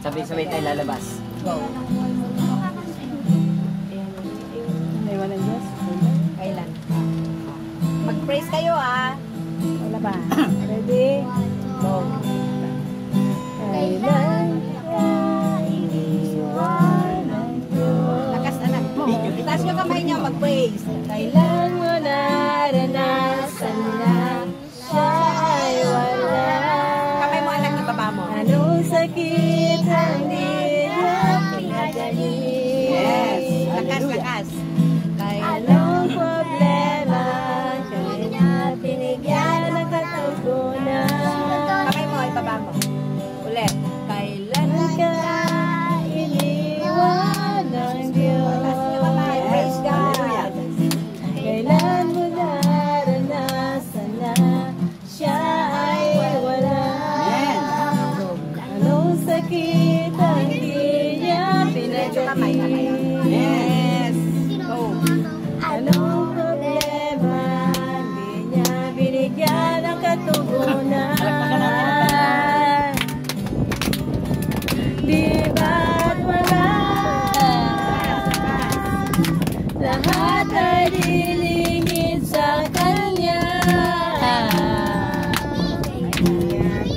Sabay-sabay tayo lalabas. Go. Naiwan ng Diyos. Kailan? Mag-praise kayo ah. Wala ba? Ready? Go. Kailan ka iniwan ng Diyos? Lakas anak mo. Itaas nyo kamay niyo mag-praise. Kailan mo naranasan na siya ay wala? Kamay mo anak, ibaba mo. Anong sakit ang di niya pinagaling? Yes. Lakas, lakas. Anong problema kaya binigyan ng katugunan? Kamay mo, ibaba mo. Ulit. Kailan ka iniwan ng Diyos? Praise God. Kailan mo naranasan na siya ay wala? Anong sakit ang di niya pinagaling? Yes. Go. Anong problema di niya binigyan ng katugunan? Di ba't wala? Lahat ay dilingid sa Kanya.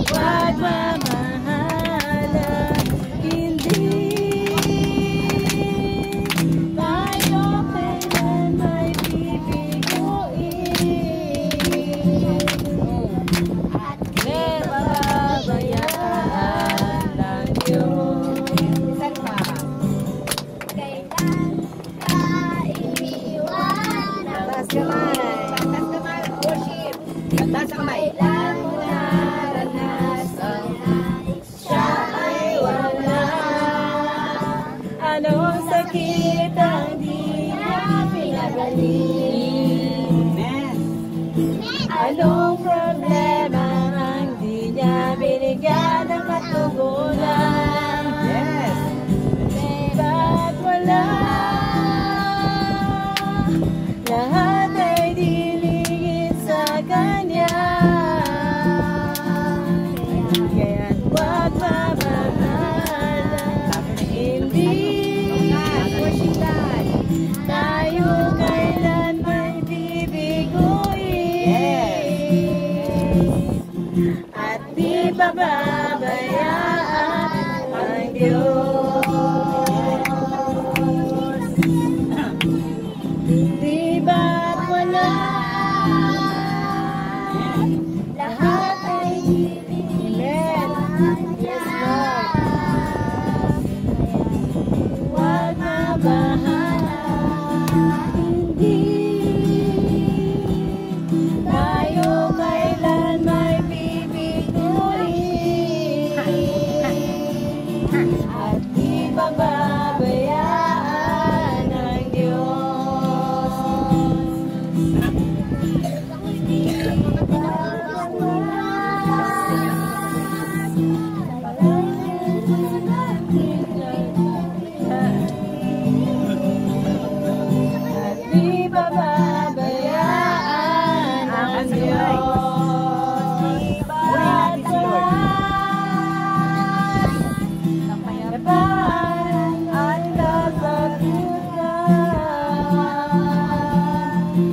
Huwag mamahala, hindi tayo kailan may bibiguin at di pababayaan ng Diyos. Isan pa. Taas kamay. Taas kamay. Worship. Taas kamay. Kailan mo naranasan siya ay wala? Anong sakit ang di niya pinagaling? Amen. Anong problema ang di niya binigyan ng katugunan? Yes. Ba't wala? Lahat ay dilingid sa Kanya. Kaya't huwag mamahala, hindi Worship God. tayo kailan may bibiguin at di pababayaan ang Diyos. Di ba't wala? Lahat ay dilingid. Yes, Lord. Huwag mabahala, hindi tayo kailan may bibiguin at di pababayaan ng Diyos. At di pababayaan ang Diyos. Di ba't kapayapaan at kapagkutan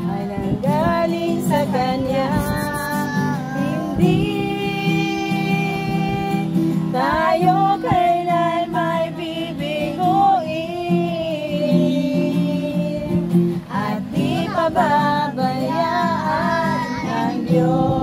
ay nanggaling sa Kanya. Hindi tayo kailan may bibiguin at di pababayaan ang Diyos.